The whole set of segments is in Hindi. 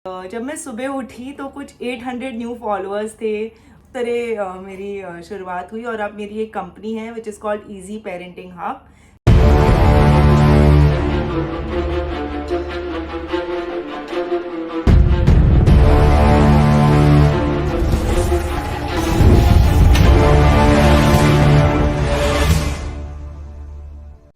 जब मैं सुबह उठी तो कुछ 800 न्यू फॉलोअर्स थे। इस तरह मेरी शुरुआत हुई और अब मेरी एक कंपनी है which is called easy parenting hub.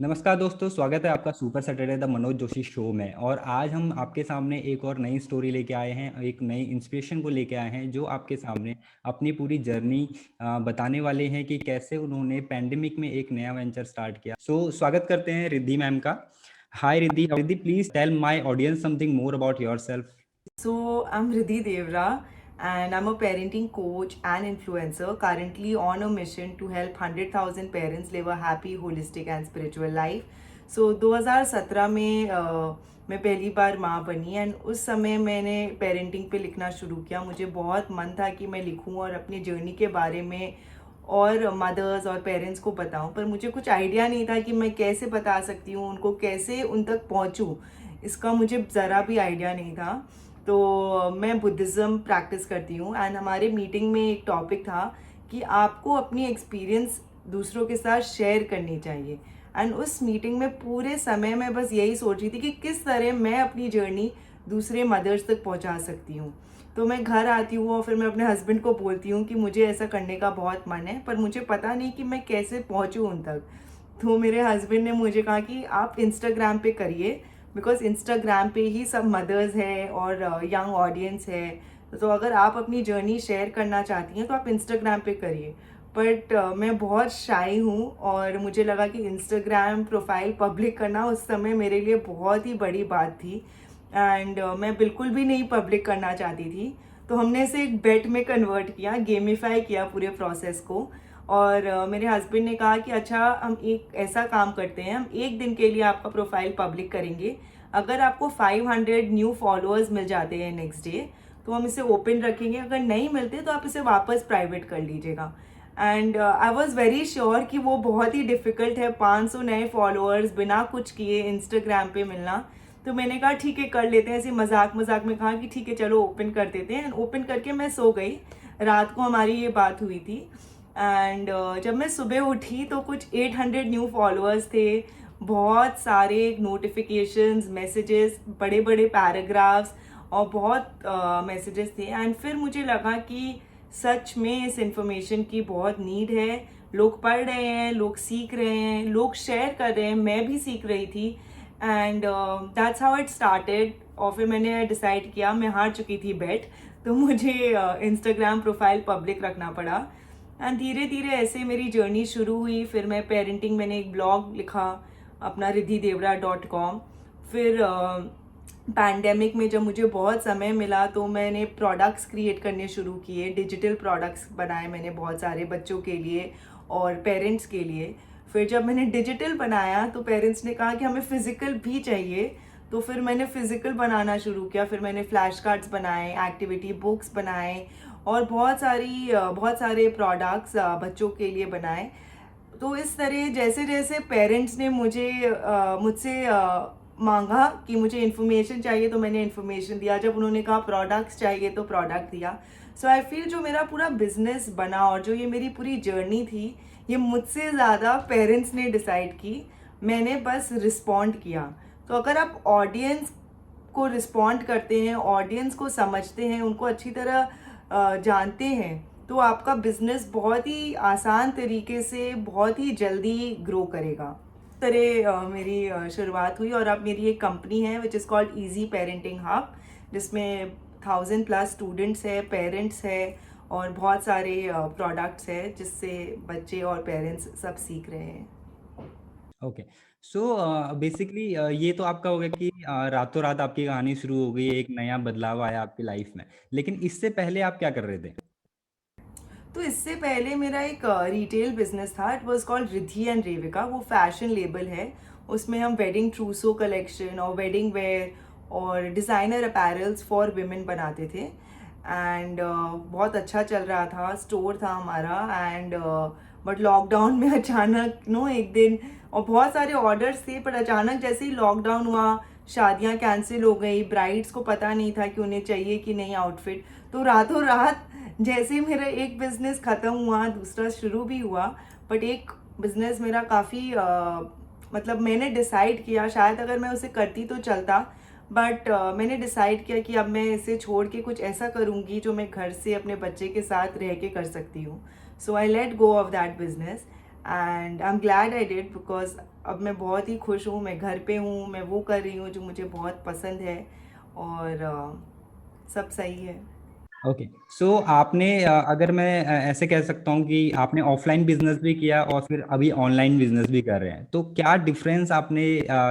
नमस्कार दोस्तों, स्वागत है आपका super Saturday the Manoj Joshi show में। और आज हम आपके सामने एक और नई स्टोरी लेके आए हैं, एक नई इंस्पिरेशन को लेके आए हैं जो आपके सामने अपनी पूरी जर्नी बताने वाले हैं कि कैसे उन्होंने पैंडेमिक में एक नया वेंचर स्टार्ट किया। स्वागत करते हैं रिद्धि मैम का। Hi Riddhi, Riddhi please tell my audience something more about yourself. So I'm Riddhi Devra and I'm a parenting coach and influencer currently on a mission to help 100,000 parents live a happy, holistic and spiritual life. So 2017 में मैं पहली बार माँ बनी एंड उस समय मैंने पेरेंटिंग पे लिखना शुरू किया। मुझे बहुत मन था कि मैं लिखूँ और अपनी जर्नी के बारे में और मदर्स और पेरेंट्स को बताऊं, पर मुझे कुछ आइडिया नहीं था कि मैं कैसे बता सकती हूँ, उनको कैसे उन तक पहुँचूँ, इसका मुझे ज़रा भी आइडिया नहीं था। तो मैं बुद्धिज़्म प्रैक्टिस करती हूँ एंड हमारे मीटिंग में एक टॉपिक था कि आपको अपनी एक्सपीरियंस दूसरों के साथ शेयर करनी चाहिए। एंड उस मीटिंग में पूरे समय मैं बस यही सोच रही थी कि किस तरह मैं अपनी जर्नी दूसरे मदर्स तक पहुँचा सकती हूँ। तो मैं घर आती हूँ और फिर मैं अपने हस्बैंड को बोलती हूँ कि मुझे ऐसा करने का बहुत मन है, पर मुझे पता नहीं कि मैं कैसे पहुँचूँ उन तक। तो मेरे हस्बैंड ने मुझे कहा कि आप इंस्टाग्राम पे करिए, बिकॉज इंस्टाग्राम पे ही सब मदर्स है और यंग ऑडियंस है। तो अगर आप अपनी जर्नी शेयर करना चाहती हैं तो आप इंस्टाग्राम पे करिए। बट मैं बहुत शाई हूँ और मुझे लगा कि इंस्टाग्राम प्रोफाइल पब्लिक करना उस समय मेरे लिए बहुत ही बड़ी बात थी एंड मैं बिल्कुल भी नहीं पब्लिक करना चाहती थी। तो हमने इसे एक बेट में कन्वर्ट किया, गेमिफाई किया पूरे प्रोसेस को। और मेरे हस्बैंड ने कहा कि अच्छा, हम एक ऐसा काम करते हैं, हम एक दिन के लिए आपका प्रोफाइल पब्लिक करेंगे। अगर आपको 500 न्यू फॉलोअर्स मिल जाते हैं नेक्स्ट डे तो हम इसे ओपन रखेंगे, अगर नहीं मिलते तो आप इसे वापस प्राइवेट कर लीजिएगा। And I was very sure कि वो बहुत ही डिफ़िकल्ट है 500 नए फॉलोअर्स बिना कुछ किए इंस्टाग्राम पे मिलना। तो मैंने कहा ठीक है, कर लेते हैं। ऐसे मजाक मजाक में कहा कि ठीक है चलो ओपन कर देते हैं। ओपन करके मैं सो गई। रात को हमारी ये बात हुई थी एंड जब मैं सुबह उठी तो कुछ 800 न्यू फॉलोअर्स थे, बहुत सारे नोटिफिकेशंस, मैसेजेस, बड़े बड़े पैराग्राफ्स और बहुत मैसेजेस थे। एंड फिर मुझे लगा कि सच में इस इंफॉर्मेशन की बहुत नीड है। लोग पढ़ रहे हैं, लोग सीख रहे हैं, लोग शेयर कर रहे हैं, मैं भी सीख रही थी। And that's how it started. और फिर मैंने डिसाइड किया, मैं हार चुकी थी बेट, तो मुझे इंस्टाग्राम प्रोफाइल पब्लिक रखना पड़ा। एंड धीरे धीरे ऐसे मेरी जर्नी शुरू हुई। फिर मैं पेरेंटिंग, मैंने एक ब्लॉग लिखा अपना riddhidevra.com। फिर पैंडेमिक में जब मुझे बहुत समय मिला तो मैंने प्रोडक्ट्स क्रिएट करने शुरू किए, डिजिटल प्रोडक्ट्स बनाए मैंने बहुत सारे बच्चों के लिए और पेरेंट्स के लिए। फिर जब मैंने डिजिटल बनाया तो पेरेंट्स ने कहा कि हमें फिजिकल भी चाहिए, तो फिर मैंने फिजिकल बनाना शुरू किया। फिर मैंने फ्लैश कार्ड्स बनाए, एक्टिविटी बुक्स बनाए और बहुत सारे प्रोडक्ट्स बच्चों के लिए बनाए। तो इस तरह जैसे जैसे पेरेंट्स ने मुझसे मांगा कि मुझे इन्फॉर्मेशन चाहिए तो मैंने इन्फॉर्मेशन दिया, जब उन्होंने कहा प्रोडक्ट्स चाहिए तो प्रोडक्ट दिया। सो आई फील जो मेरा पूरा बिजनेस बना और जो ये मेरी पूरी जर्नी थी, ये मुझसे ज़्यादा पेरेंट्स ने डिसाइड की, मैंने बस रिस्पॉन्ड किया। तो अगर आप ऑडियंस को रिस्पॉन्ड करते हैं, ऑडियंस को समझते हैं, उनको अच्छी तरह जानते हैं, तो आपका बिजनेस बहुत ही आसान तरीके से बहुत ही जल्दी ग्रो करेगा। इस तरह मेरी शुरुआत हुई और अब मेरी एक कंपनी है which is called easy parenting hub, जिसमें 1000+ स्टूडेंट्स है, पेरेंट्स है और बहुत सारे प्रोडक्ट्स है जिससे बच्चे और पेरेंट्स सब सीख रहे हैं। ओके। सो बेसिकली ये तो आपका हो गया कि रातों रात आपकी कहानी शुरू हो गई, एक नया बदलाव आया आपकी लाइफ में। लेकिन इससे पहले आप क्या कर रहे थे? तो इससे पहले मेरा एक रिटेल बिजनेस था, it was called Riddhi and रेविका। वो फैशन लेबल है, उसमें हम वेडिंग ट्रूसो कलेक्शन और वेडिंग वेयर और डिज़ाइनर अपैरल्स फॉर विमेन बनाते थे। एंड बहुत अच्छा चल रहा था, स्टोर था हमारा। एंड बट लॉकडाउन में अचानक एक दिन, और बहुत सारे ऑर्डर्स थे, पर अचानक जैसे ही लॉकडाउन हुआ शादियां कैंसिल हो गई, ब्राइड्स को पता नहीं था कि उन्हें चाहिए कि नहीं आउटफिट। तो रातों रात जैसे मेरा एक बिजनेस ख़त्म हुआ दूसरा शुरू भी हुआ। बट एक बिजनेस मेरा काफ़ी मतलब मैंने डिसाइड किया, शायद अगर मैं उसे करती तो चलता, बट मैंने डिसाइड किया कि अब मैं इसे छोड़ के कुछ ऐसा करूँगी जो मैं घर से अपने बच्चे के साथ रह के कर सकती हूँ। So I let go of that business and I am glad I did, because अब मैं बहुत ही खुश हूँ, मैं घर पे हूँ, मैं वो कर रही हूँ जो मुझे बहुत पसंद है, और सब सही है। ओके। सो आपने अगर मैं ऐसे कह सकता हूँ कि आपने ऑफलाइन बिजनेस भी किया और फिर अभी ऑनलाइन बिजनेस भी कर रहे हैं, तो क्या डिफरेंस आपने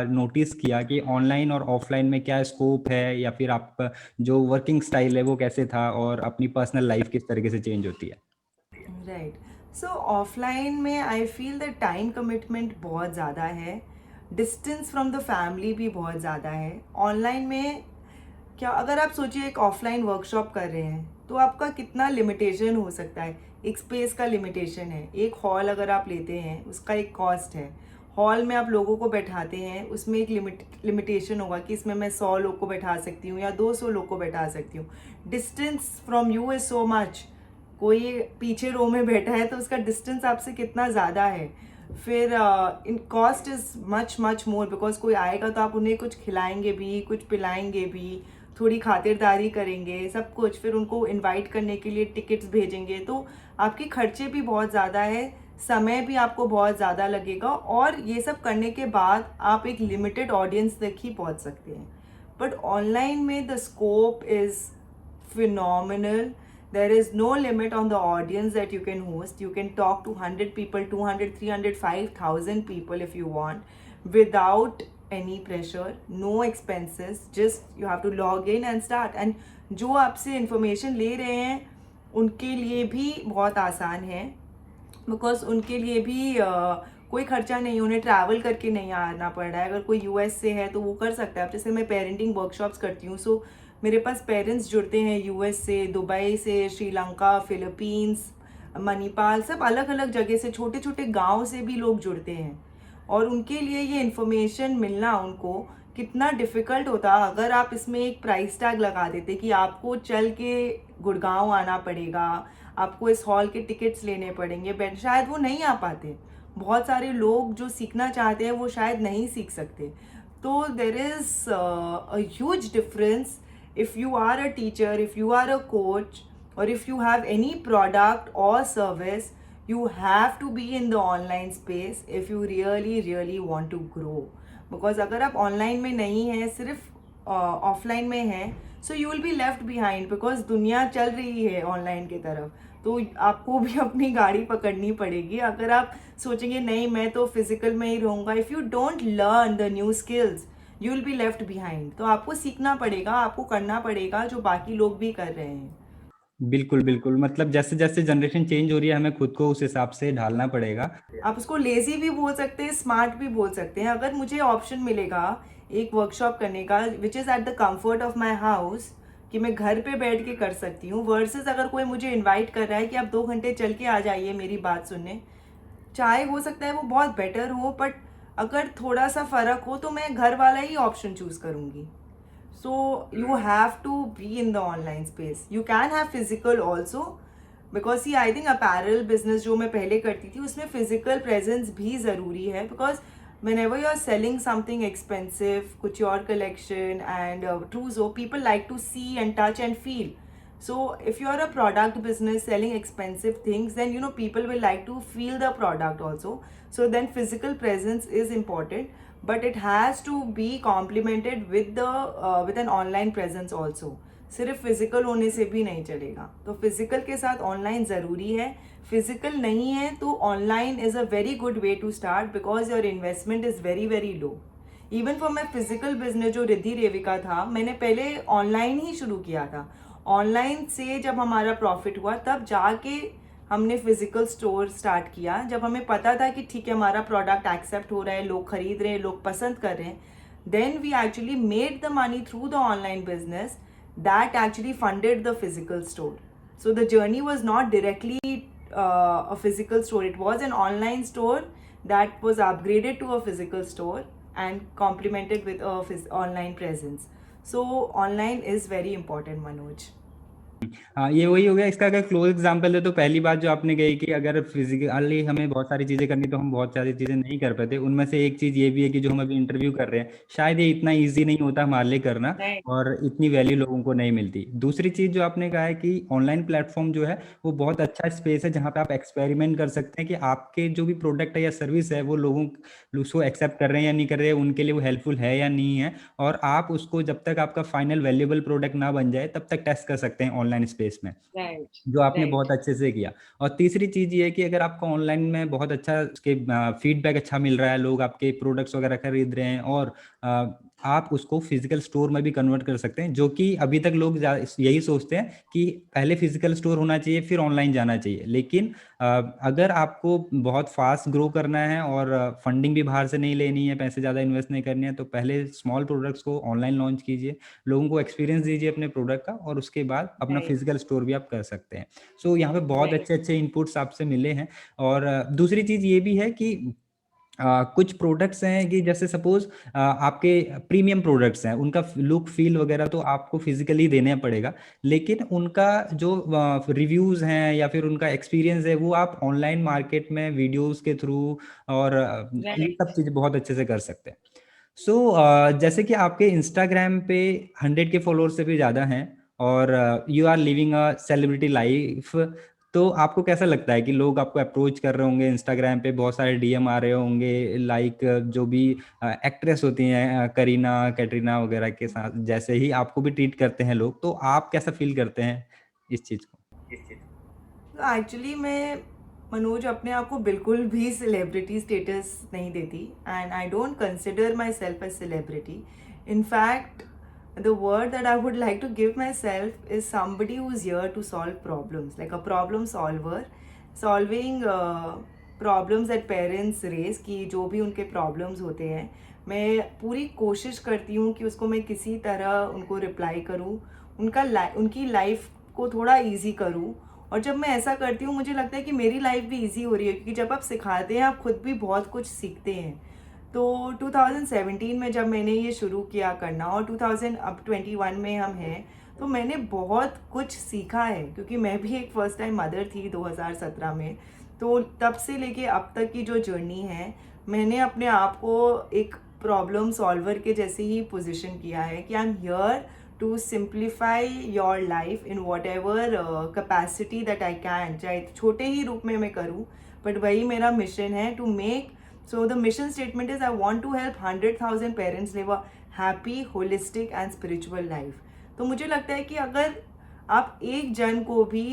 नोटिस किया कि ऑनलाइन और ऑफलाइन में क्या स्कोप है, या फिर आपका जो वर्किंग स्टाइल है वो कैसे था, और अपनी पर्सनल लाइफ किस तरीके से चेंज होती है? राइट। सो ऑफलाइन में I feel the time commitment बहुत ज़्यादा है, डिस्टेंस फ्रॉम द फैमिली भी बहुत ज़्यादा है। ऑनलाइन में क्या, अगर आप सोचिए एक ऑफलाइन वर्कशॉप कर रहे हैं तो आपका कितना लिमिटेशन हो सकता है। एक स्पेस का लिमिटेशन है, एक हॉल अगर आप लेते हैं उसका एक कॉस्ट है। हॉल में आप लोगों को बैठाते हैं, उसमें एक लिमिटेशन होगा कि इसमें मैं 100 लोग को बैठा सकती हूँ या 200 लोग को बैठा सकती हूँ। Distance from you is so much. कोई पीछे रो में बैठा है तो उसका डिस्टेंस आपसे कितना ज़्यादा है। फिर in cost is much much more, because कोई आएगा तो आप उन्हें कुछ खिलाएंगे भी, कुछ पिलाएंगे भी, थोड़ी खातिरदारी करेंगे, सब कुछ। फिर उनको इनवाइट करने के लिए टिकट्स भेजेंगे, तो आपके खर्चे भी बहुत ज़्यादा है, समय भी आपको बहुत ज़्यादा लगेगा, और ये सब करने के बाद आप एक लिमिटेड ऑडियंस तक ही पहुंच सकते हैं। बट ऑनलाइन में the scope is phenomenal. There is no limit on the audience that you can host. You can talk to 100 people, 200, 300, 5,000 people if you want, without any pressure, no expenses, just you have to log in and start. And जो आपसे information ले रहे हैं उनके लिए भी बहुत आसान है, बिकॉज उनके लिए भी कोई खर्चा नहीं, उन्हें ट्रैवल करके नहीं आना पड़ रहा है। अगर कोई यूएस से है तो वो कर सकता है। अब जैसे मैं पेरेंटिंग वर्कशॉप्स करती हूँ, सो मेरे पास पेरेंट्स जुड़ते हैं यूएस से, दुबई से, श्रीलंका, फिलीपींस, मणिपाल, सब अलग अलग जगह से, छोटे छोटे गांव से भी लोग जुड़ते हैं। और उनके लिए ये इन्फॉर्मेशन मिलना उनको कितना डिफ़िकल्ट होता अगर आप इसमें एक प्राइस टैग लगा देते कि आपको चल के गुड़गांव आना पड़ेगा, आपको इस हॉल के टिकट्स लेने पड़ेंगे, बट शायद वो नहीं आ पाते। बहुत सारे लोग जो सीखना चाहते हैं वो शायद नहीं सीख सकते। तो there is a huge difference if you are a teacher, if you are a coach, or if you have any product or service, you have to be in the online space if you really really want to grow. Because अगर आप ऑनलाइन में नहीं हैं, सिर्फ ऑफलाइन में हैं, so you will be left behind, because दुनिया चल रही है ऑनलाइन की तरफ, तो आपको भी अपनी गाड़ी पकड़नी पड़ेगी। अगर आप सोचेंगे नहीं मैं तो फिजिकल में ही रहूँगा, if you don't learn the new skills you will be left behind. तो आपको सीखना पड़ेगा, आपको करना पड़ेगा जो बाकी लोग भी कर रहे हैं। बिल्कुल बिल्कुल, मतलब जैसे जैसे जनरेशन चेंज हो रही है हमें खुद को उस हिसाब से ढालना पड़ेगा। आप उसको लेजी भी बोल सकते हैं, स्मार्ट भी बोल सकते हैं। अगर मुझे ऑप्शन मिलेगा एक वर्कशॉप करने का which is at the comfort of my house, कि मैं घर पे बैठ के कर सकती हूँ, वर्सेस अगर कोई मुझे इनवाइट कर रहा है कि आप 2 घंटे चल के आ जाइए मेरी बात सुनने, चाहे हो सकता है वो बहुत बेटर हो, बट अगर थोड़ा सा फ़र्क हो तो मैं घर वाला ही ऑप्शन चूज़ करूँगी। So you have to be in the online space. You can have physical also, because see I think apparel business जो मैं पहले करती थी उसमें physical presence भी ज़रूरी है, because whenever you are selling something expensive, couture collection and trousseau, people like to see and touch and feel. So if you are a product business selling expensive things, then you know people will like to feel the product also. So then physical presence is important, but it has to be complemented with an online presence also. सिर्फ फिजिकल होने से भी नहीं चलेगा, तो फिजिकल के साथ ऑनलाइन ज़रूरी है। फिजिकल नहीं है तो online is a very good way to start, because your investment is very very low. Even for my physical business जो रिद्धि रेविका था, मैंने पहले ऑनलाइन ही शुरू किया था। ऑनलाइन से जब हमारा प्रॉफिट हुआ तब जाके हमने फिजिकल स्टोर स्टार्ट किया, जब हमें पता था कि ठीक है हमारा प्रोडक्ट एक्सेप्ट हो रहा है, लोग खरीद रहे हैं, लोग पसंद कर रहे हैं। Then we actually made the money through the online business that actually funded the physical store. So the journey was not directly a physical store, it was an online store that was upgraded to a physical store, and complemented with a online presence. So online is very important, Manoj. हाँ, ये वही हो गया। इसका अगर क्लोज एग्जांपल है तो पहली बात जो आपने कही कि अगर फिजिकली हमें बहुत सारी चीज़ें करनी तो हम बहुत सारी चीज़ें नहीं कर पाते। उनमें से एक चीज़ ये भी है कि जो हम अभी इंटरव्यू कर रहे हैं शायद ये इतना ईजी नहीं होता हमारे लिए करना, Right. और इतनी वैल्यू लोगों को नहीं मिलती। दूसरी चीज़ जो आपने कहा है कि ऑनलाइन प्लेटफॉर्म जो है वो बहुत अच्छा स्पेस है जहाँ पे आप एक्सपेरिमेंट कर सकते हैं कि आपके जो भी प्रोडक्ट है या सर्विस है वो लोगों उसको एक्सेप्ट कर रहे हैं या नहीं कर रहे हैं, उनके लिए वो हेल्पफुल है या नहीं है। और आप उसको जब तक आपका फाइनल वैल्यूएबल प्रोडक्ट ना बन जाए तब तक टेस्ट कर सकते हैं ऑनलाइन स्पेस में, Right. जो आपने Right. बहुत अच्छे से किया। और तीसरी चीज़ ये है कि अगर आपको ऑनलाइन में बहुत अच्छा उसके फीडबैक अच्छा मिल रहा है, लोग आपके प्रोडक्ट्स वगैरह खरीद रहे हैं, और आप उसको फिजिकल स्टोर में भी कन्वर्ट कर सकते हैं, जो कि अभी तक लोग यही सोचते हैं कि पहले फिजिकल स्टोर होना चाहिए फिर ऑनलाइन जाना चाहिए। लेकिन अगर आपको बहुत फास्ट ग्रो करना है और फंडिंग भी बाहर से नहीं लेनी है, पैसे ज़्यादा इन्वेस्ट नहीं करनी है, तो पहले स्मॉल प्रोडक्ट्स को ऑनलाइन लॉन्च कीजिए, लोगों को एक्सपीरियंस दीजिए अपने प्रोडक्ट का, और उसके बाद अपना Right. फिजिकल स्टोर भी आप कर सकते हैं। सो यहाँ पे बहुत Right. अच्छे अच्छे इनपुट्स आपसे मिले हैं। और दूसरी चीज़ ये भी है कि कुछ प्रोडक्ट्स हैं कि जैसे सपोज आपके प्रीमियम प्रोडक्ट्स हैं, उनका लुक फील वगैरह तो आपको फिजिकली देना पड़ेगा, लेकिन उनका जो रिव्यूज़ हैं या फिर उनका एक्सपीरियंस है वो आप ऑनलाइन मार्केट में वीडियोस के थ्रू और ये Right. सब चीज़ें बहुत अच्छे से कर सकते हैं। सो जैसे कि आपके इंस्टाग्राम पे 100 के फॉलोअर्स से भी ज़्यादा हैं, और you are living a celebrity life, तो आपको कैसा लगता है कि लोग आपको अप्रोच कर रहे होंगे इंस्टाग्राम पे, बहुत सारे डीएम आ रहे होंगे, लाइक जो भी एक्ट्रेस होती हैं करीना कैटरीना वगैरह के साथ जैसे ही आपको भी ट्रीट करते हैं लोग, तो आप कैसा फील करते हैं इस चीज़ को? तो एक्चुअली मैं, मनोज, अपने आप को बिल्कुल भी सेलिब्रिटी स्टेटस नहीं देती, and I don't consider myself as celebrity. In fact the word that I would like to give myself is somebody who's here to solve problems, like a problem solver, solving problems that parents raise, कि जो भी उनके problems होते हैं मैं पूरी कोशिश करती हूँ कि उसको मैं किसी तरह उनको रिप्लाई करूँ, उनकी लाइफ को थोड़ा ईजी करूँ. और जब मैं ऐसा करती हूँ मुझे लगता है कि मेरी लाइफ भी ईजी हो रही है, क्योंकि जब आप सिखाते हैं आप खुद भी बहुत कुछ सीखते हैं. तो 2017 में जब मैंने ये शुरू किया करना, और 2021 में हम हैं, तो मैंने बहुत कुछ सीखा है, क्योंकि मैं भी एक फर्स्ट टाइम मदर थी 2017 में. तो तब से लेके अब तक की जो जर्नी है, मैंने अपने आप को एक प्रॉब्लम सॉल्वर के जैसे ही पोजीशन किया है कि I am here to simplify your life in whatever capacity that I can, चाहे छोटे ही रूप में मैं करूँ, बट वही मेरा मिशन है, to make. So the mission statement is I want to help 100,000 parents live a happy, holistic and spiritual life. तो मुझे लगता है कि अगर आप एक जन को भी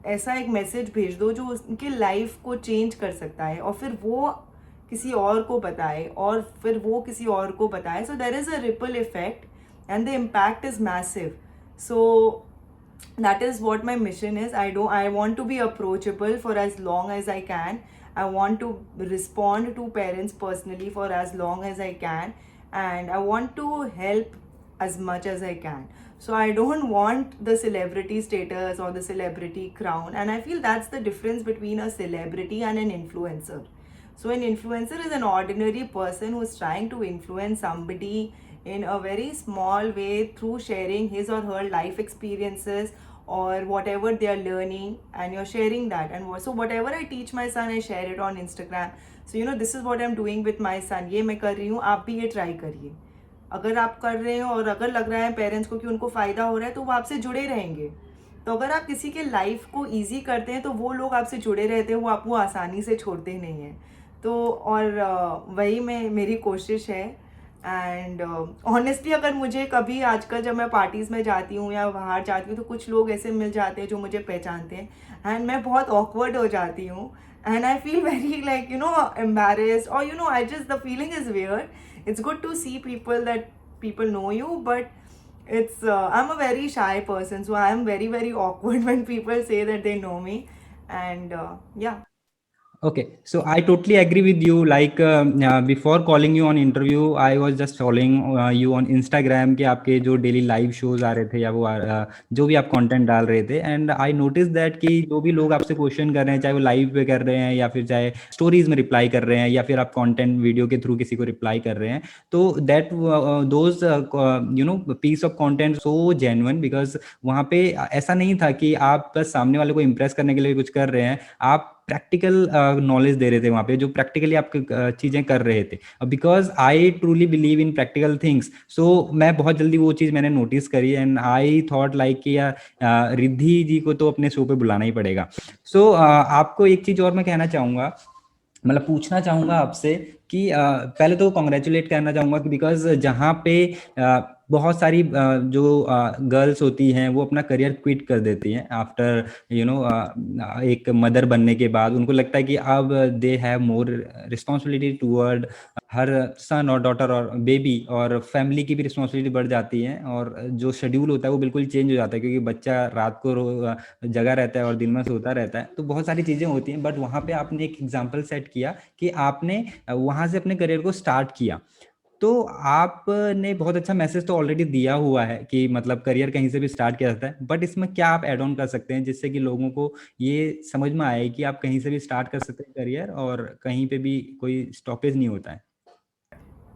ऐसा एक मैसेज भेज दो जो उनके लाइफ को चेंज कर सकता है, और फिर वो किसी और को बताए, और फिर वो किसी और को बताए, so there is a ripple effect and the impact is massive. So that is what my mission is. I want to be approachable for as long as I can. I want to respond to parents personally for as long as I can, and I want to help as much as I can. So I don't want the celebrity status or the celebrity crown, and I feel that's the difference between a celebrity and an influencer. So an influencer is an ordinary person who is trying to influence somebody in a very small way through sharing his or her life experiences or whatever they are learning, and you're sharing that. And so whatever I teach my son, I share it on Instagram. So this is what I'm doing with my son, ये मैं कर रही हूँ, आप भी ये ट्राई करिए. अगर आप कर रहे हो और अगर लग रहा है पेरेंट्स को कि उनको फ़ायदा हो रहा है, तो वो आपसे जुड़े रहेंगे. तो अगर आप किसी के लाइफ को ईजी करते हैं तो वो लोग आपसे जुड़े रहते हैं, वो आपको आसानी से छोड़ते नहीं हैं. तो और वही मेरी कोशिश है. एंड ऑनेस्टली अगर मुझे कभी आजकल जब मैं पार्टीज़ में जाती हूँ या बाहर जाती हूँ, तो कुछ लोग ऐसे मिल जाते हैं जो मुझे पहचानते हैं, एंड मैं बहुत ऑकवर्ड हो जाती हूँ, and I feel very like embarrassed, और I just the feeling is weird. It's good to see people that people know you, but I'm a very shy person, so I am very very awkward when people say that they know me, and yeah. Okay, so I totally agree with you. Like before calling you on interview, I was just following you on Instagram कि आपके जो डेली लाइव शोज आ रहे थे या वो जो भी आप कंटेंट डाल रहे थे, एंड आई नोटिस दैट कि जो भी लोग आपसे क्वेश्चन कर रहे हैं, चाहे वो लाइव पे कर रहे हैं या फिर चाहे स्टोरीज में रिप्लाई कर रहे हैं या फिर आप कंटेंट वीडियो के थ्रू किसी को रिप्लाई कर रहे हैं, तो that those piece of content so genuine, because वहाँ पे ऐसा नहीं था कि आप बस सामने वाले को इम्प्रेस करने के लिए कुछ कर रहे हैं, आप प्रैक्टिकल नॉलेज दे रहे थे वहाँ पे, जो प्रैक्टिकली आप चीज़ें कर रहे थे, because I truly believe in practical things. So मैं बहुत जल्दी वो चीज़ मैंने नोटिस करी, एंड आई थॉट लाइक कि यार रिद्धि जी को तो अपने शो पे बुलाना ही पड़ेगा। सो आपको एक चीज़ और मैं कहना चाहूँगा, मतलब पूछना चाहूँगा आपसे कि पहले तो कॉन्ग्रेचुलेट करना चाहूँगा कि बिकॉज जहाँ पे बहुत सारी जो गर्ल्स होती हैं वो अपना करियर क्विट कर देती हैं आफ्टर एक मदर बनने के बाद, उनको लगता है कि अब they have more responsibility toward her son और डॉटर और बेबी, और फैमिली की भी रिस्पॉन्सिबिलिटी बढ़ जाती है, और जो शेड्यूल होता है वो बिल्कुल चेंज हो जाता है, क्योंकि बच्चा रात को जगा रहता है और दिन में सोता रहता है, तो बहुत सारी चीज़ें होती हैं। बट वहाँ पे आपने एक एग्जाम्पल सेट किया कि आपने वहाँ से अपने करियर को स्टार्ट किया, तो आपने बहुत अच्छा मैसेज तो ऑलरेडी दिया हुआ है कि मतलब करियर कहीं से भी स्टार्ट किया जाता है, बट इसमें क्या आप ऐड ऑन कर सकते हैं जिससे कि लोगों को ये समझ में आए कि आप कहीं से भी स्टार्ट कर सकते हैं करियर और कहीं पे भी कोई स्टॉपेज नहीं होता है।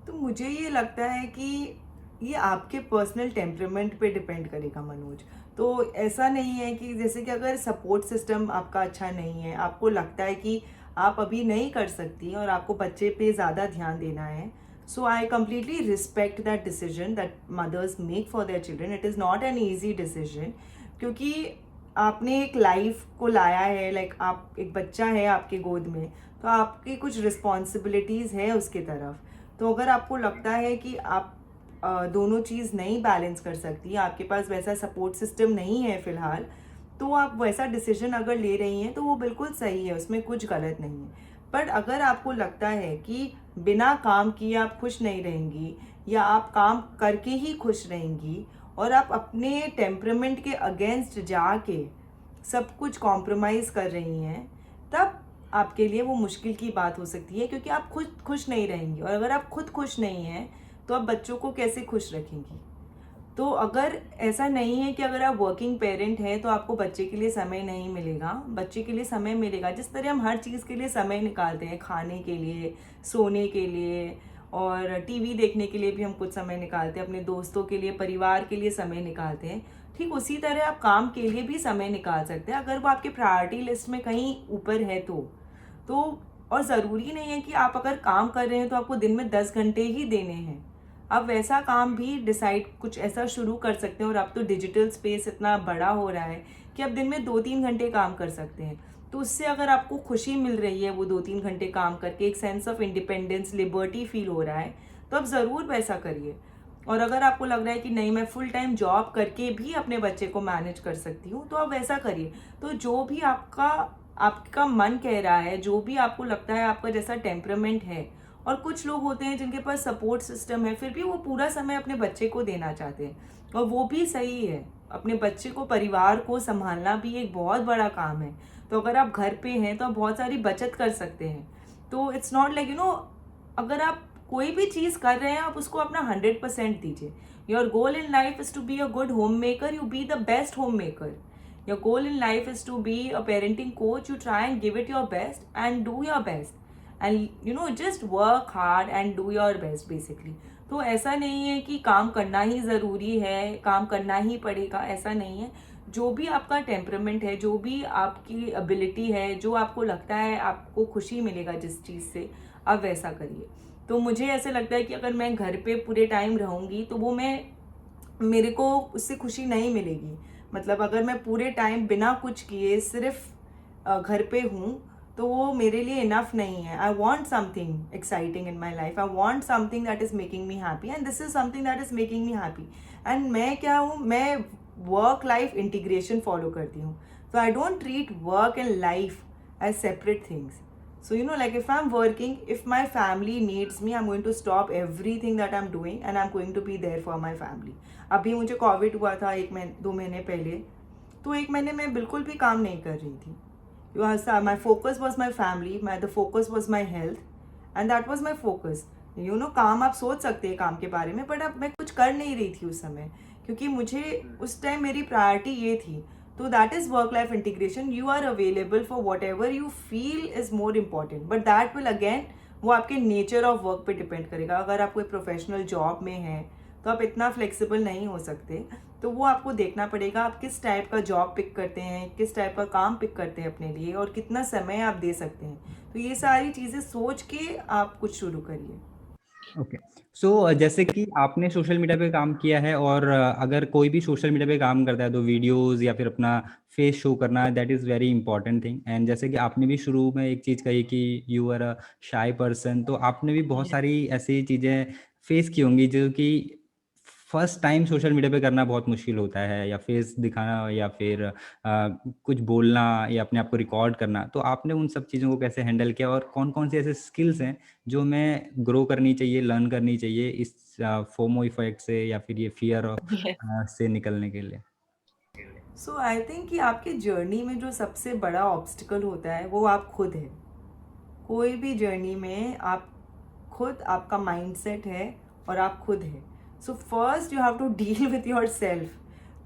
तो मुझे ये लगता है कि ये आपके पर्सनल टेम्परामेंट पे डिपेंड करेगा मनोज। तो ऐसा नहीं है कि जैसे कि अगर सपोर्ट सिस्टम आपका अच्छा नहीं है, आपको लगता है कि आप अभी नहीं कर सकती और आपको बच्चे पे ज़्यादा ध्यान देना है, so I completely respect that decision that mothers make for their children. It is not an easy decision, क्योंकि आपने एक लाइफ को लाया है, लाइक आप एक बच्चा है आपके गोद में, तो आपकी कुछ रिस्पॉन्सिबिलिटीज़ है उसके तरफ। तो अगर आपको लगता है कि आप दोनों चीज़ नहीं बैलेंस कर सकती, आपके पास वैसा सपोर्ट सिस्टम नहीं है फ़िलहाल, तो आप वैसा डिसीजन अगर ले रही हैं तो वो बिल्कुल सही है, उसमें कुछ गलत नहीं है। बट अगर आपको लगता है कि बिना काम किए आप खुश नहीं रहेंगी, या आप काम करके ही खुश रहेंगी, और आप अपने टेम्परामेंट के अगेंस्ट जाके सब कुछ कॉम्प्रोमाइज़ कर रही हैं, तब आपके लिए वो मुश्किल की बात हो सकती है, क्योंकि आप खुद खुश नहीं रहेंगी, और अगर आप खुद खुश नहीं हैं तो आप बच्चों को कैसे खुश रखेंगी। तो अगर ऐसा नहीं है कि अगर आप वर्किंग पेरेंट हैं तो आपको बच्चे के लिए समय नहीं मिलेगा, बच्चे के लिए समय मिलेगा। जिस तरह हम हर चीज़ के लिए समय निकालते हैं, खाने के लिए, सोने के लिए, और टीवी देखने के लिए भी हम कुछ समय निकालते हैं, अपने दोस्तों के लिए, परिवार के लिए समय निकालते हैं, ठीक उसी तरह आप काम के लिए भी समय निकाल सकते हैं, अगर वो आपके प्रायोरिटी लिस्ट में कहीं ऊपर है तो। और ज़रूरी नहीं है कि आप अगर काम कर रहे हैं तो आपको दिन में 10 घंटे ही देने हैं। आप वैसा काम भी डिसाइड कुछ ऐसा शुरू कर सकते हैं, और अब तो डिजिटल स्पेस इतना बड़ा हो रहा है कि आप दिन में 2-3 घंटे काम कर सकते हैं। तो उससे अगर आपको खुशी मिल रही है वो 2-3 घंटे काम करके, एक sense of independence, liberty feel हो रहा है, तो आप ज़रूर वैसा करिए। और अगर आपको लग रहा है कि नहीं, मैं फुल टाइम जॉब करके भी अपने बच्चे को मैनेज कर सकती हूँ, तो आप वैसा करिए। तो जो भी आपका आपका मन कह रहा है, जो भी आपको लगता है, आपका जैसा टेम्परामेंट है। और कुछ लोग होते हैं जिनके पास सपोर्ट सिस्टम है, फिर भी वो पूरा समय अपने बच्चे को देना चाहते हैं, और वो भी सही है। अपने बच्चे को, परिवार को संभालना भी एक बहुत बड़ा काम है। तो अगर आप घर पे हैं तो आप बहुत सारी बचत कर सकते हैं। तो इट्स नॉट लाइक अगर आप कोई भी चीज़ कर रहे हैं, आप उसको अपना 100% दीजिए। Your goal in life is to be a good homemaker, you be the best homemaker. Your goal in life is to be a parenting coach. You try and give it your best and do your best. And just work hard and do your best basically. तो ऐसा नहीं है कि काम करना ही ज़रूरी है, काम करना ही पड़ेगा, ऐसा नहीं है। जो भी आपका टेम्परामेंट है, जो भी आपकी एबिलिटी है, जो आपको लगता है आपको खुशी मिलेगा जिस चीज़ से, आप वैसा करिए। तो मुझे ऐसे लगता है कि अगर मैं घर पे पूरे टाइम रहूँगी तो वो मेरे को उससे खुशी नहीं मिलेगी। मतलब अगर मैं पूरे टाइम बिना कुछ किए सिर्फ घर पे हूँ, तो वो मेरे लिए इनफ नहीं है। I want something exciting in my life, I want something that is making me happy, and this is something that is making me happy. And मैं क्या हूँ, मैं वर्क लाइफ इंटीग्रेशन फॉलो करती हूँ। तो I don't treat work and life as separate things. So, like if I'm working, if my family needs me, I'm going to stop everything that I'm doing and I'm going to be there for my family. अभी मुझे कोविड हुआ था 2 महीने पहले, तो 1 महीने मैं बिल्कुल भी काम नहीं कर रही थी, My focus was my family, the focus was my health, and that was my focus. काम आप सोच सकते हैं काम के बारे में, बट अब मैं कुछ कर नहीं रही थी उस समय, क्योंकि मुझे उस टाइम मेरी प्रायोरिटी ये थी. तो that is work life integration. You are available for whatever you feel is more important, but that will again, वो आपके नेचर ऑफ वर्क पे डिपेंड करेगा. अगर आप कोई प्रोफेशनल जॉब में हैं तो आप इतना फ्लेक्सिबल नहीं हो सकते. तो वो आपको देखना पड़ेगा आप किस टाइप का जॉब पिक करते हैं, किस टाइप का काम पिक करते हैं अपने लिए, और कितना समय आप दे सकते हैं. तो ये सारी चीज़ें सोच के आप कुछ शुरू करिए. ओके. सो जैसे कि आपने सोशल मीडिया पे काम किया है, और अगर कोई भी सोशल मीडिया पे काम करता है तो वीडियोस या फिर अपना फेस शो करना, that is very important thing. And जैसे कि आपने भी शुरू में एक चीज़ कही कि यू आर अ शाई पर्सन, तो आपने भी बहुत सारी ऐसी चीज़ें फेस की होंगी जो कि फर्स्ट टाइम सोशल मीडिया पे करना बहुत मुश्किल होता है, या फेस दिखाना, या फिर कुछ बोलना, या अपने आप को रिकॉर्ड करना. तो आपने उन सब चीज़ों को कैसे हैंडल किया, और कौन कौन से ऐसे स्किल्स हैं जो हमें ग्रो करनी चाहिए, लर्न करनी चाहिए इस फोमो इफेक्ट से, या फिर ये फियर से निकलने के लिए? सो आई थिंक कि आपके जर्नी में जो सबसे बड़ा ऑब्स्टिकल होता है वो आप खुद है. कोई भी जर्नी में आप खुद, आपका माइंडसेट है और आप खुद है. So first you have to deal with yourself.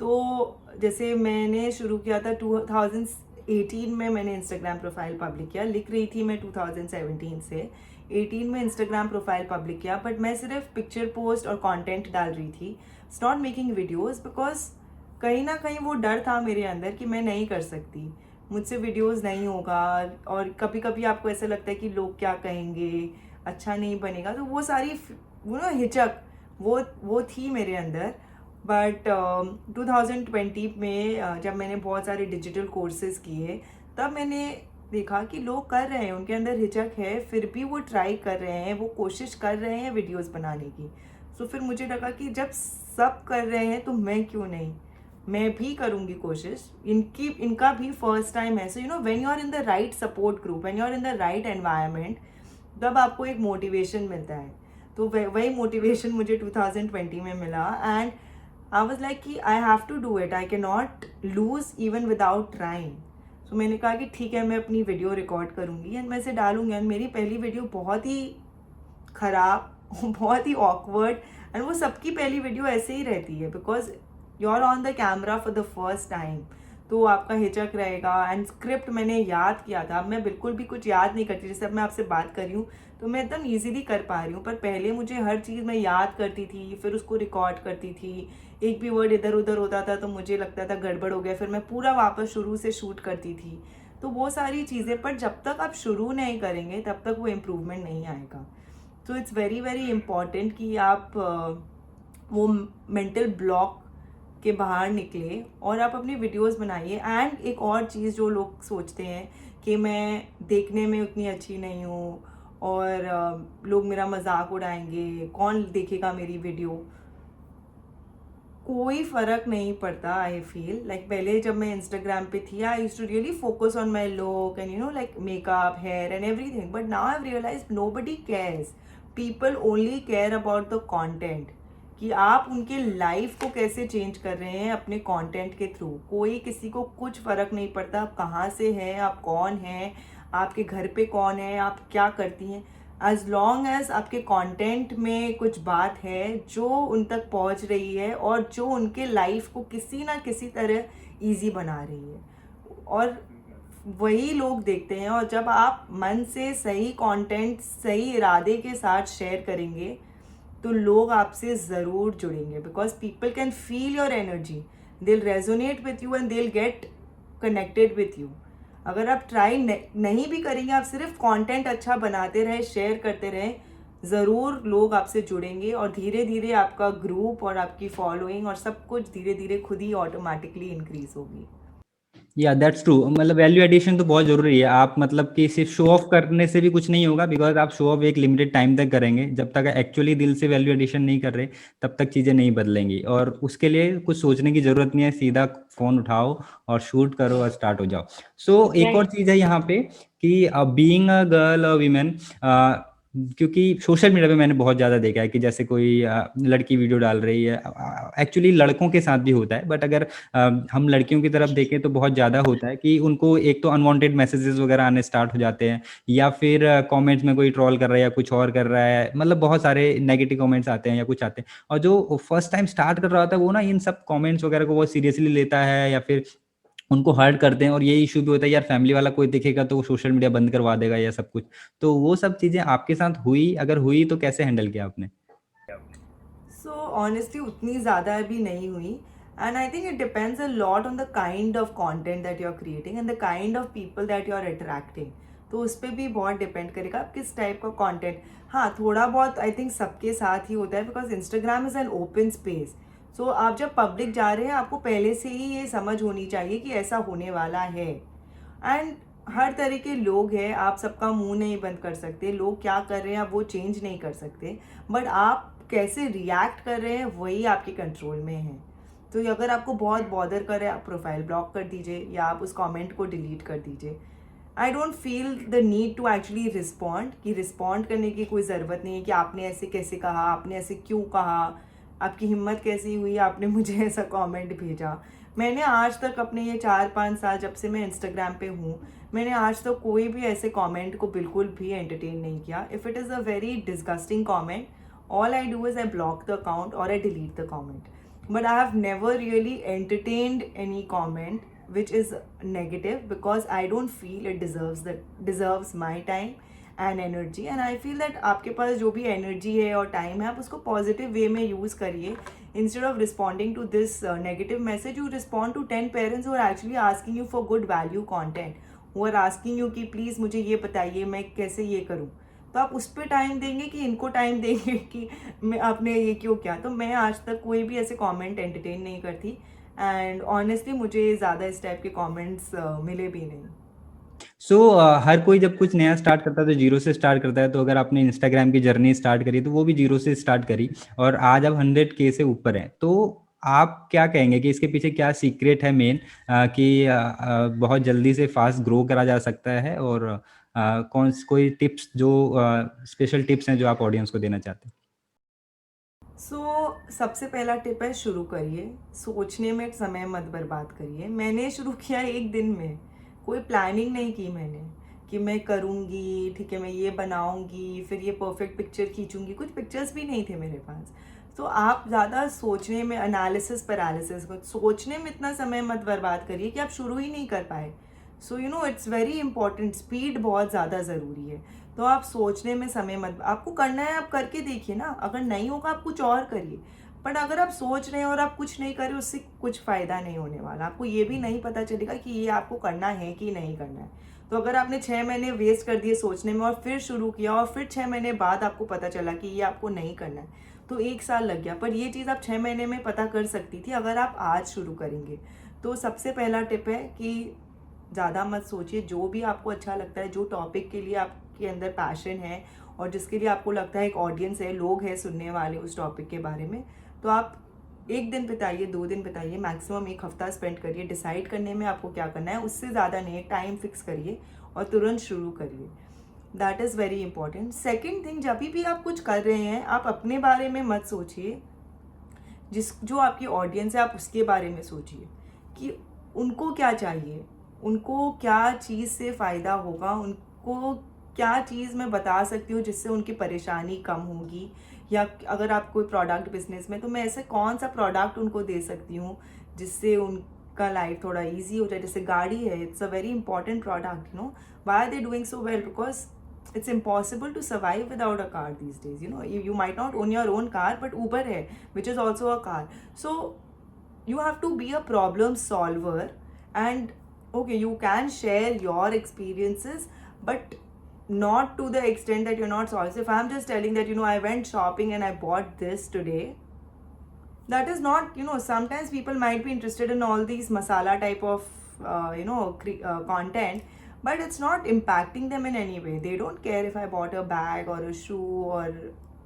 तो जैसे मैंने शुरू किया था 2018 में, मैंने इंस्टाग्राम प्रोफाइल पब्लिक किया. लिख रही थी मैं 2017 से. 18 में इंस्टाग्राम प्रोफाइल पब्लिक किया, बट मैं सिर्फ पिक्चर पोस्ट और कंटेंट डाल रही थी. It's not making videos, because कहीं ना कहीं वो डर था मेरे अंदर कि मैं नहीं कर सकती, मुझसे वीडियोस नहीं होगा. और कभी कभी आपको ऐसा लगता है कि लोग क्या कहेंगे, अच्छा नहीं बनेगा. तो वो सारी वो ना हिचक, वो थी मेरे अंदर. बट 2020 में जब मैंने बहुत सारे डिजिटल कोर्सेज किए, तब मैंने देखा कि लोग कर रहे हैं, उनके अंदर हिचक है, फिर भी वो ट्राई कर रहे हैं, वो कोशिश कर रहे हैं वीडियोस बनाने की. तो फिर मुझे लगा कि जब सब कर रहे हैं तो मैं क्यों नहीं, मैं भी करूँगी कोशिश. इनका भी फर्स्ट टाइम है. So when you are in the right support group, when you are in the right environment, तब आपको एक मोटिवेशन मिलता है. तो वही मोटिवेशन मुझे 2020 में मिला. एंड आई वाज लाइक कि I have to do it, I can not lose even without trying. तो मैंने कहा कि ठीक है, मैं अपनी वीडियो रिकॉर्ड करूँगी एंड मैं इसे डालूंगी. एंड मेरी पहली वीडियो बहुत ही खराब बहुत ही ऑकवर्ड, एंड वो सबकी पहली वीडियो ऐसे ही रहती है, because you are on the camera for the first time. तो आपका हिचक रहेगा. एंड स्क्रिप्ट मैंने याद किया था, अब मैं बिल्कुल भी कुछ याद नहीं करती. जैसे अब मैं आपसे बात कर रही हूँ तो मैं एकदम ईजिली कर पा रही हूँ, पर पहले मुझे हर चीज़ मैं याद करती थी, फिर उसको रिकॉर्ड करती थी. एक भी वर्ड इधर उधर होता था तो मुझे लगता था गड़बड़ हो गया, फिर मैं पूरा वापस शुरू से शूट करती थी. तो वो सारी चीज़ें, पर जब तक आप शुरू नहीं करेंगे तब तक वो इम्प्रूवमेंट नहीं आएगा. तो इट्स वेरी वेरी इम्पॉर्टेंट कि आप वो मेंटल ब्लॉक के बाहर निकले और आप अपनी वीडियोस बनाइए. एंड एक और चीज़ जो लोग सोचते हैं कि मैं देखने में उतनी अच्छी नहीं हूँ, और लोग मेरा मजाक उड़ाएंगे, कौन देखेगा मेरी वीडियो. कोई फ़र्क नहीं पड़ता. आई फील लाइक पहले जब मैं इंस्टाग्राम पे थी, I used to really focus on my look and like makeup, hair and everything. But now I realize nobody cares. People only care about the content, कि आप उनके लाइफ को कैसे चेंज कर रहे हैं अपने कंटेंट के थ्रू. कोई किसी को कुछ फ़र्क नहीं पड़ता आप कहाँ से हैं, आप कौन हैं, आपके घर पे कौन है, आप क्या करती हैं. एज लॉन्ग एज आपके कंटेंट में कुछ बात है जो उन तक पहुंच रही है और जो उनके लाइफ को किसी ना किसी तरह इजी बना रही है, और वही लोग देखते हैं. और जब आप मन से सही कंटेंट सही इरादे के साथ शेयर करेंगे तो लोग आपसे ज़रूर जुड़ेंगे, because people can feel your energy, they resonate with you and they get connected with you. अगर आप ट्राई नहीं भी करेंगे, आप सिर्फ कंटेंट अच्छा बनाते रहे, शेयर करते रहे, ज़रूर लोग आपसे जुड़ेंगे, और धीरे धीरे आपका ग्रुप और आपकी फॉलोइंग और सब कुछ धीरे धीरे खुद ही ऑटोमेटिकली इंक्रीज होगी. या दैट्स ट्रू. मतलब वैल्यू एडिशन तो बहुत जरूरी है. आप मतलब कि सिर्फ शो ऑफ करने से भी कुछ नहीं होगा, बिकॉज आप शो ऑफ एक लिमिटेड टाइम तक करेंगे. जब तक एक्चुअली दिल से वैल्यू एडिशन नहीं कर रहे, तब तक चीज़ें नहीं बदलेंगी. और उसके लिए कुछ सोचने की जरूरत नहीं है, सीधा फोन उठाओ और शूट करो और स्टार्ट हो जाओ. सो एक और राइट. चीज़ है यहाँ पे कि बीइंग अ गर्ल और वीमेन, क्योंकि सोशल मीडिया पे मैंने बहुत ज़्यादा देखा है कि जैसे कोई लड़की वीडियो डाल रही है, एक्चुअली लड़कों के साथ भी होता है, बट अगर हम लड़कियों की तरफ देखें तो बहुत ज़्यादा होता है कि उनको एक तो अनवांटेड मैसेजेस वगैरह आने स्टार्ट हो जाते हैं, या फिर कमेंट्स में कोई ट्रोल कर रहा है या कुछ और कर रहा है, मतलब बहुत सारे नेगेटिव कमेंट्स आते हैं या कुछ आते हैं, और जो फर्स्ट टाइम स्टार्ट कर रहा होता है वो ना इन सब कमेंट्स वगैरह को बहुत सीरियसली लेता है, या फिर उनको हर्ट करते हैं, और ये इश्यू भी होता है यार, फैमिली वाला कोई दिखेगा तो वो सोशल मीडिया बंद करवा देगा या सब कुछ। तो वो सब चीज़ें आपके साथ हुई? अगर हुई तो कैसे हैंडल किया आपने? सो ऑनेस्टली उतनी ज़्यादा भी नहीं हुई, and I think it depends a lot on the kind of content that you are creating and the kind of people that you are attracting. तो उस पर भी बहुत डिपेंड करेगा आप किस टाइप का कंटेंट। हाँ, थोड़ा बहुत आई थिंक सबके साथ ही होता है, because Instagram is an open space. So आप जब पब्लिक जा रहे हैं, आपको पहले से ही ये समझ होनी चाहिए कि ऐसा होने वाला है। एंड हर तरह के लोग हैं, आप सबका मुंह नहीं बंद कर सकते, लोग क्या कर रहे हैं आप वो चेंज नहीं कर सकते, बट आप कैसे रिएक्ट कर रहे हैं वही आपके कंट्रोल में है। तो अगर आपको बहुत बॉदर करे, आप प्रोफाइल ब्लॉक कर दीजिए या आप उस कमेंट को डिलीट कर दीजिए। I don't feel the need to actually respond, कि रिस्पॉन्ड करने की कोई ज़रूरत नहीं है कि आपने ऐसे कैसे कहा, आपने ऐसे क्यों कहा, आपकी हिम्मत कैसी हुई, आपने मुझे ऐसा कमेंट भेजा। मैंने आज तक अपने ये 4-5 साल जब से मैं इंस्टाग्राम पे हूँ, मैंने आज तक कोई भी ऐसे कमेंट को बिल्कुल भी एंटरटेन नहीं किया। If it is a very disgusting comment, all I do is I block the account or I delete the comment. But I have never really entertained any comment which is negative, because I don't feel it deserves my time and energy. And I feel that आपके पास जो भी energy है और time है, आप उसको positive way में use करिए. Instead of responding to this negative message, you respond to 10 parents who are actually asking you for good value content, who are asking you कि please मुझे ये बताइए मैं कैसे ये करूँ। तो आप उस पर टाइम देंगे कि इनको टाइम देंगे कि मैं आपने ये क्यों किया। तो मैं आज तक कोई भी ऐसे कमेंट एंटरटेन नहीं करती, एंड ऑनेस्टली मुझे ज़्यादा इस टाइप के कमेंट्स मिले भी नहीं। सो हर कोई जब कुछ नया स्टार्ट करता है तो जीरो से स्टार्ट करता है, तो अगर आपने इंस्टाग्राम की जर्नी स्टार्ट करी तो वो भी जीरो से स्टार्ट करी, और आज आप 100K से ऊपर हैं, तो आप क्या कहेंगे कि इसके पीछे क्या सीक्रेट है मेन, कि बहुत जल्दी से फास्ट ग्रो करा जा सकता है, और कोई टिप्स जो स्पेशल टिप्स हैं जो आप ऑडियंस को देना चाहते हैं? सबसे पहला टिप है, शुरू करिए। सोचने में समय मत बर्बाद करिए। मैंने शुरू किया एक दिन में, कोई प्लानिंग नहीं की मैंने कि मैं करूँगी, ठीक है, मैं ये बनाऊँगी, फिर ये परफेक्ट पिक्चर खींचूँगी। कुछ पिक्चर्स भी नहीं थे मेरे पास। तो आप ज़्यादा सोचने में, एनालिसिस पैरालिसिस, सोचने में इतना समय मत बर्बाद करिए कि आप शुरू ही नहीं कर पाए। So you know it's very important, speed बहुत ज़्यादा ज़रूरी है। तो आप सोचने में समय मत, आपको करना है आप करके देखिए ना, अगर नहीं होगा आप कुछ और करिए। बट अगर आप सोच रहे हैं और आप कुछ नहीं कर रहे, उससे कुछ फ़ायदा नहीं होने वाला। आपको ये भी नहीं पता चलेगा कि ये आपको करना है कि नहीं करना है। तो अगर आपने 6 महीने वेस्ट कर दिए सोचने में और फिर शुरू किया और फिर 6 महीने बाद आपको पता चला कि ये आपको नहीं करना है, तो 1 साल लग गया। पर ये चीज़ आप 6 महीने में पता कर सकती थी अगर आप आज शुरू करेंगे। तो सबसे पहला टिप है कि ज़्यादा मत सोचिए, जो भी आपको अच्छा लगता है, जो टॉपिक के लिए आपके अंदर पैशन है और जिसके लिए आपको लगता है एक ऑडियंस है, लोग हैं सुनने वाले उस टॉपिक के बारे में, तो आप 1 दिन बिताइए, 2 दिन बिताइए, मैक्सिमम 1 हफ्ता स्पेंड करिए डिसाइड करने में आपको क्या करना है। उससे ज़्यादा नहीं, टाइम फिक्स करिए और तुरंत शुरू करिए। That is very important. Second thing, जब भी आप कुछ कर रहे हैं, आप अपने बारे में मत सोचिए, जो आपकी ऑडियंस है आप उसके बारे में सोचिए कि उनको क्या चाहिए, उनको क्या चीज़ से फ़ायदा होगा, उनको क्या चीज़ मैं बता सकती हूँ जिससे उनकी परेशानी कम होगी। या अगर आप कोई प्रोडक्ट बिजनेस में, तो मैं ऐसे कौन सा प्रोडक्ट उनको दे सकती हूँ जिससे उनका लाइफ थोड़ा ईजी हो जाए। जैसे गाड़ी है, it's a very important product, why are they doing so well, because it's impossible to survive without a car these days. You might not own your own car, but Uber hai, which is also a car. So you have to be a problem solver, and okay, you can share your experiences, but not to the extent that you're not solving. So if I'm just telling that I went shopping and I bought this today, that is not, sometimes people might be interested in all these masala type of content, but it's not impacting them in any way. They don't care if I bought a bag or a shoe or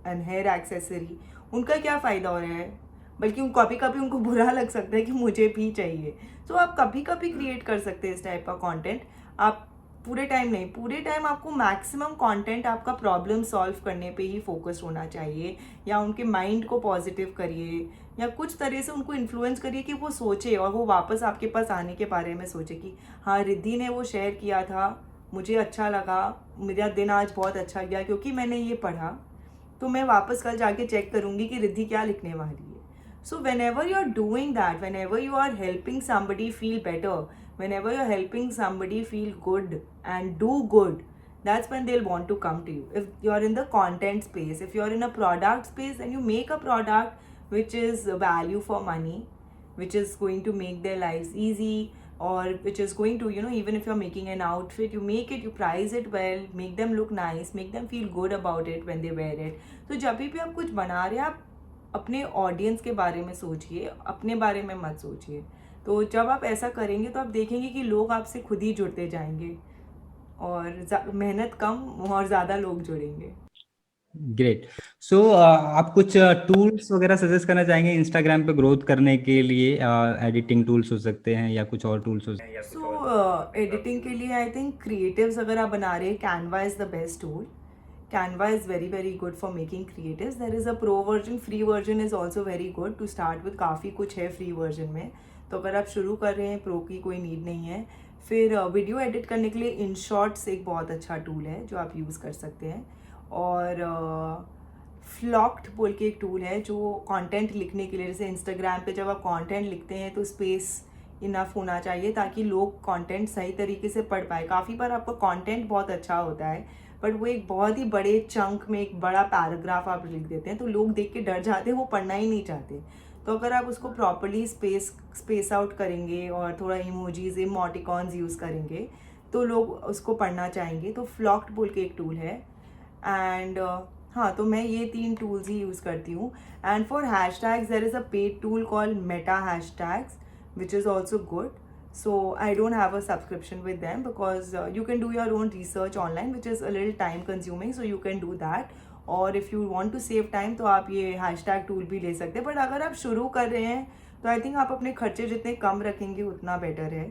an hair accessory. उनका क्या फ़ायदा हो रहा है, बल्कि कभी कभी उनको बुरा लग सकता है कि मुझे भी चाहिए। तो आप कभी कभी क्रिएट कर सकते हैं इस टाइप का कंटेंट। आप पूरे टाइम नहीं, पूरे टाइम आपको मैक्सिमम कंटेंट आपका प्रॉब्लम सॉल्व करने पे ही फोकस होना चाहिए, या उनके माइंड को पॉजिटिव करिए, या कुछ तरह से उनको इन्फ्लुएंस करिए कि वो सोचे और वो वापस आपके पास आने के बारे में सोचे कि हाँ, रिद्धि ने वो शेयर किया था, मुझे अच्छा लगा, मेरा दिन आज बहुत अच्छा गया क्योंकि मैंने ये पढ़ा, तो मैं वापस कल जाके चेक करूँगी कि रिद्धि क्या लिखने वाली है. So whenever you're doing that, whenever you are helping somebody feel better, whenever you're helping somebody feel good and do good, that's when they'll want to come to you. If you're in the content space, if you're in a product space, then you make a product which is value for money, which is going to make their lives easy, or which is going to, even if you're making an outfit, you make it, you price it well, make them look nice, make them feel good about it when they wear it. तो जब भी आप कुछ बना रहे हैं, आप अपने ऑडियंस के बारे में सोचिए, अपने बारे में मत सोचिए. तो जब आप ऐसा करेंगे तो आप देखेंगे कि लोग आपसे खुद ही जुड़ते जाएंगे, और मेहनत कम और ज़्यादा लोग जुड़ेंगे. ग्रेट. सो आप कुछ टूल्स वगैरह सजेस्ट करना चाहेंगे इंस्टाग्राम पे ग्रोथ करने के लिए? एडिटिंग टूल्स हो सकते हैं या कुछ और टूल्स हो सकते हैं? सो एडिटिंग के लिए आई थिंक क्रिएटिव्स अगर आप बना रहे हैं, Canva is the best tool. Canva is very very good for making creatives. There is a pro version, free version is also very good to start with. काफ़ी कुछ है फ्री वर्जन में, तो अगर आप शुरू कर रहे हैं, प्रो की कोई नीड नहीं है. फिर वीडियो एडिट करने के लिए InShorts एक बहुत अच्छा टूल है जो आप यूज़ कर सकते हैं. और फ्लॉक्ट बोल के एक टूल है जो कंटेंट लिखने के लिए, जैसे इंस्टाग्राम पे जब आप कंटेंट लिखते हैं तो स्पेस इनफ होना चाहिए ताकि लोग कंटेंट सही तरीके से पढ़ पाए. काफ़ी बार आपका कंटेंट बहुत अच्छा होता है, बट वो एक बहुत ही बड़े चंक में एक बड़ा पैराग्राफ आप लिख देते हैं, तो लोग देख के डर जाते हैं, वो पढ़ना ही नहीं चाहते. तो अगर आप उसको प्रॉपरली स्पेस आउट करेंगे और थोड़ा इमोजीज, इमोटिकॉन्स यूज़ करेंगे, तो लोग उसको पढ़ना चाहेंगे. तो फ्लॉक्ट बोल के एक टूल है. एंड हाँ, तो मैं ये 3 टूल्स ही यूज़ करती हूँ. And for hashtags there is a paid tool called Meta hashtags which is also good. So I don't have a subscription with them because you can do your own research online, which is a little time consuming, so you can do that. और if you want to save time तो आप ये हैशटैग टूल भी ले सकते हैं. बट अगर आप शुरू कर रहे हैं तो आई थिंक आप अपने खर्चे जितने कम रखेंगे उतना बेटर है.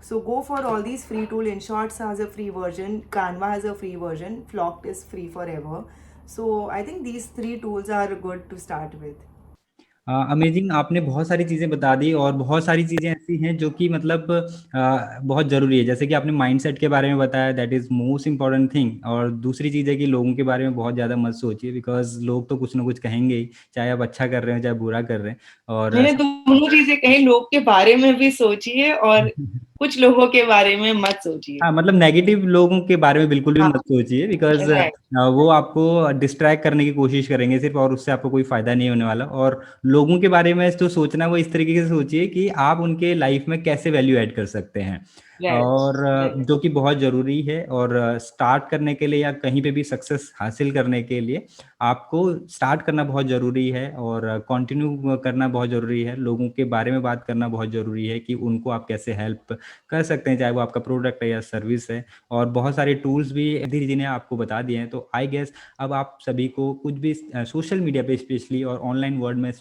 So go for all these free tool. InShorts has a free version, Canva has a free version, Flocked is free forever. So I think these 3 tools are good to start with. Amazing. आपने बहुत सारी चीज़ें बता दी और बहुत सारी चीज़ें ऐसी हैं जो कि मतलब बहुत ज़रूरी है. जैसे कि आपने माइंडसेट के बारे में बताया, that is most important thing. और दूसरी चीज़ है कि लोगों के बारे में बहुत ज़्यादा मत सोचिए, बिकॉज लोग तो कुछ ना कुछ कहेंगे ही, चाहे आप अच्छा कर रहे हो चाहे बुरा कर रहे हैं. और मैंने दोनों चीजें कही, लोग के बारे में भी सोचिए और कुछ लोगों के बारे में मत सोचिए. हाँ, मतलब नेगेटिव लोगों के बारे में बिल्कुल भी हाँ, मत सोचिए, बिकॉज राइट. वो आपको डिस्ट्रैक्ट करने की कोशिश करेंगे सिर्फ, और उससे आपको कोई फायदा नहीं होने वाला. और लोगों के बारे में जो सोचना है वो इस तरीके से सोचिए कि आप उनके लाइफ में कैसे वैल्यू ऐड कर सकते हैं. राइट. और राइट. जो कि बहुत ज़रूरी है. और स्टार्ट करने के लिए या कहीं पे भी सक्सेस हासिल करने के लिए आपको स्टार्ट करना बहुत ज़रूरी है और कंटिन्यू करना बहुत ज़रूरी है. लोगों के बारे में बात करना बहुत ज़रूरी है कि उनको आप कैसे हेल्प कर सकते हैं, चाहे वो आपका प्रोडक्ट है या सर्विस है. और बहुत सारे टूल्स भी धीरे धीरे आपको बता दिए हैं. तो आई गेस अब आप सभी को कुछ भी सोशल मीडिया पे स्पेशली और ऑनलाइन वर्ल्ड में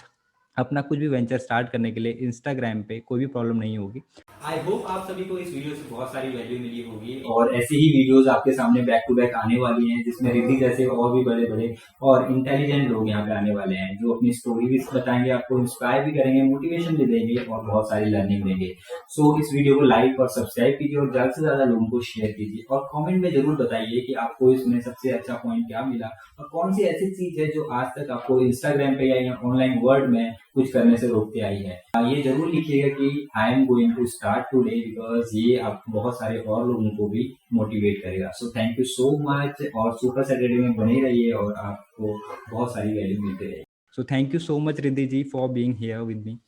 अपना कुछ भी वेंचर स्टार्ट करने के लिए इंस्टाग्राम पे कोई भी प्रॉब्लम नहीं होगी. आई होप आप सभी को इस वीडियो से बहुत सारी वैल्यू मिली होगी, और ऐसे ही वीडियोस आपके सामने बैक टू बैक आने वाली हैं, जिसमें रिद्धि जैसे और भी बड़े बड़े और इंटेलिजेंट लोग यहाँ पे आने वाले हैं, जो अपनी स्टोरी भी बताएंगे, आपको इंस्पायर भी करेंगे, मोटिवेशन भी देंगे और बहुत सारी लर्निंग देंगे. सो इस वीडियो को लाइक और सब्सक्राइब कीजिए और ज्यादा से ज्यादा लोगों को शेयर कीजिए, और कॉमेंट में जरूर बताइए कि आपको इसमें सबसे अच्छा पॉइंट क्या मिला और कौन सी ऐसी चीज है जो आज तक आपको इंस्टाग्राम पे या ऑनलाइन वर्ल्ड में कुछ करने से रोकते आई है. ये जरूर लिखिएगा कि I am going to start today, because ये आप बहुत सारे और लोगों को भी मोटिवेट करेगा. सो थैंक यू सो मच, और सुपर सैटरडे में बने रहिए और आपको बहुत सारी वैल्यू मिलती रहेगी. So thank you so much Riddhi ji for being here with me.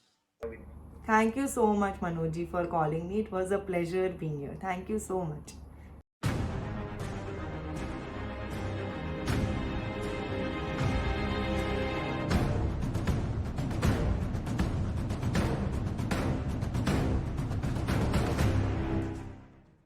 Thank you so much, Manoj ji, for calling me. It was a pleasure being here. Thank you so much.